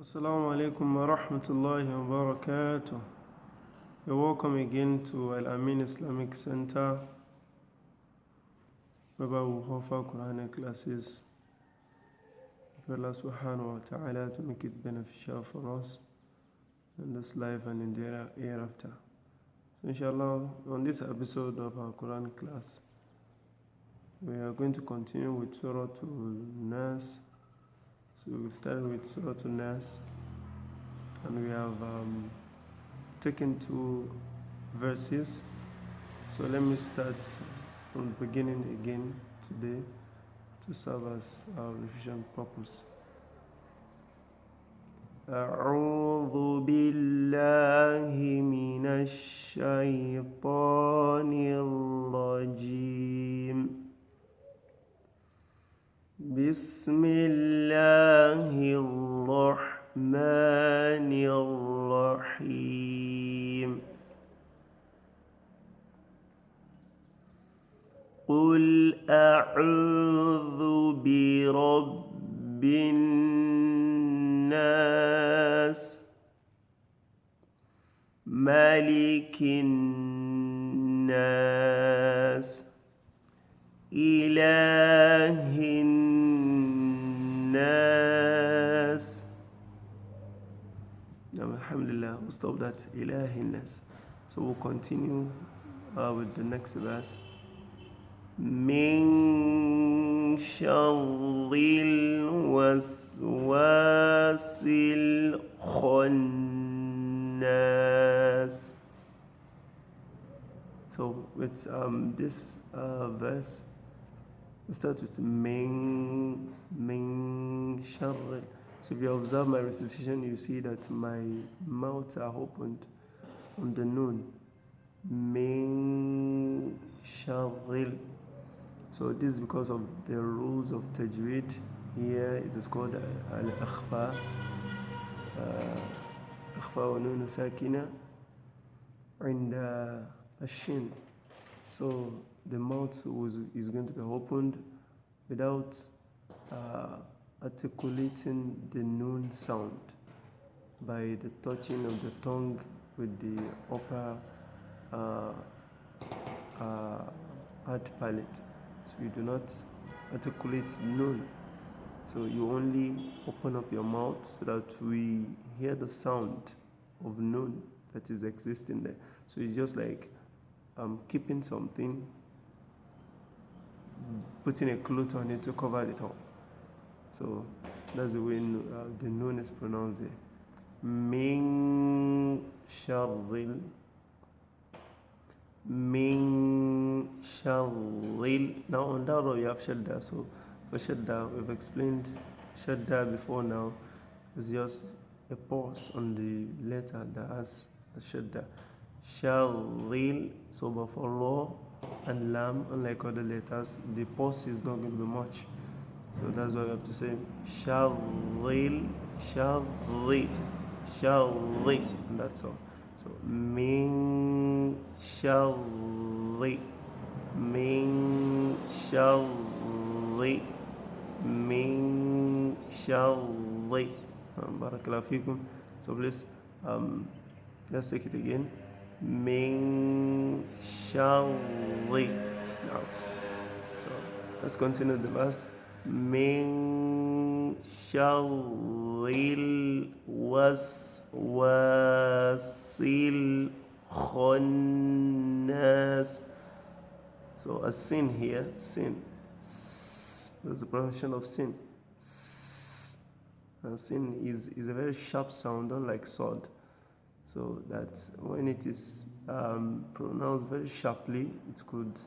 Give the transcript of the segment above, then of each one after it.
Assalamu alaikum wa rahmatullahi wa barakatuh. You're welcome again to Al-Ameen Islamic Center, where we offer Quranic classes. Pray Allah subhanahu wa ta'ala to make it beneficial for us in this life and in the hereafter. So inshallah, on this episode of our Quran class, we are going to continue with Surotun-Nas. So we started with Surotun-Nas, and we have taken 2 verses. So let me start from the beginning again today to serve as our revision purpose. أعوذ بالله من الشيطان الرجيم بسم الله الرحمن الرحيم قل أعوذ برب الناس ملك الناس إله الناس. Alhamdulillah, we'll stop that. إله الناس. So we'll continue with the next verse. من شر الوسواس الخناس. So with this verse, we start with min sharr. So if you observe my recitation, you see that my mouths are opened on the noon. Min sharr. So this is because of the rules of tajweed. Here it is called al-akhfa. Akhfa wa nun sakina and shin. So the mouth is going to be opened without articulating the noon sound by the touching of the tongue with the upper hard palate. So you do not articulate noon. So you only open up your mouth so that we hear the sound of noon that is existing there. So it's just like keeping something, putting a cloth on it to cover it up. So that's the way the noon is pronounced there. Min sharril. Min sharril. Now on that row you have shadda. So for shadda, we've explained shadda before now. It's just a pause on the letter that has a shadda. Sharril. So but for raw and lam, unlike other letters, the pause is not going to be much. So that's why we have to say sharril, sharri, sharri. And that's all. So min sharri, min sharri, min sharri. Barakallahu feekum. So please let's take it again. Min sharri. Now, so let's continue the verse. Min sharril waswasil khannas. So a sin here, sin. That's the pronunciation of sin. Sin is a very sharp sound, unlike sword. So that when it is pronounced very sharply, it could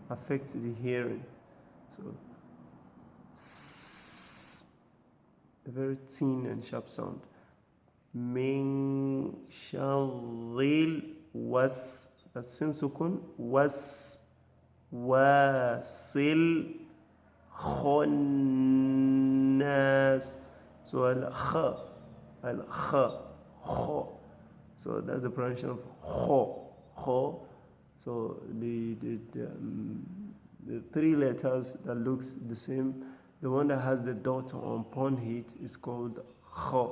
affect the hearing. So a very thin and sharp sound. Min sharril was, that's sin sukun, was wasil khannas. So al-kha, kha. So that's the pronunciation of kho. So the 3 letters that looks the same, the one that has the dot upon it is called kha.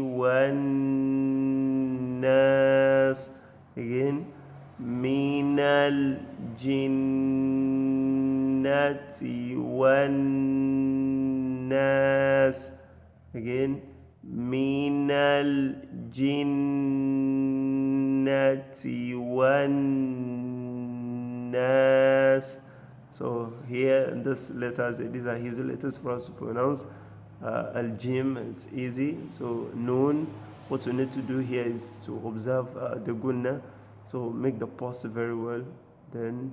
والناس. Again, من الجنة والناس. Again, من الجنة والناس. So here, this letters, these are easy letters for us to pronounce. Al-Jim is easy. So Noon, what you need to do here is to observe the Gunna. So make the pause very well. Then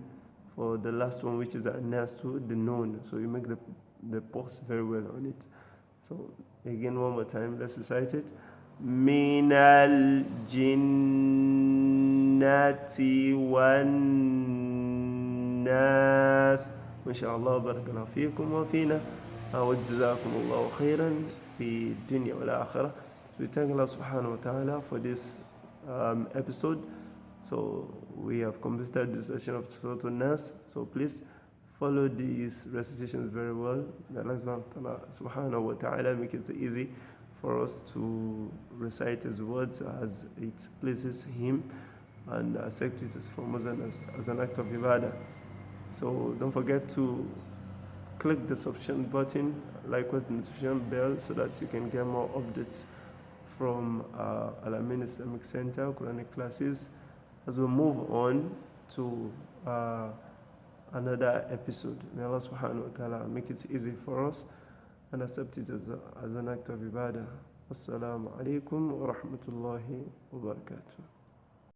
for the last one, which is Nas to the Noon. So you make the pause very well on it. So again, one more time, let's recite it. Min al-jinnati wan-nas. Inshallah, barakallahu feekum wa fina. وجزاكم الله خيرا في الدنيا والآخرة. So we thank Allah subhanahu wa ta'ala for this episode. So we have completed the session of Surotun-Nas. So please follow these recitations very well. Allah subhanahu wa ta'ala make it easy for us to recite His words as it pleases Him and accept it from us as an act of ibadah. So don't forget to click the subscription button, likewise the notification bell, so that you can get more updates from Al-Ameen Islamic Center Quranic classes as we move on to another episode. May Allah subhanahu wa ta'ala make it easy for us and accept it as an act of ibadah. Assalamu alaikum wa rahmatullahi wa barakatuh.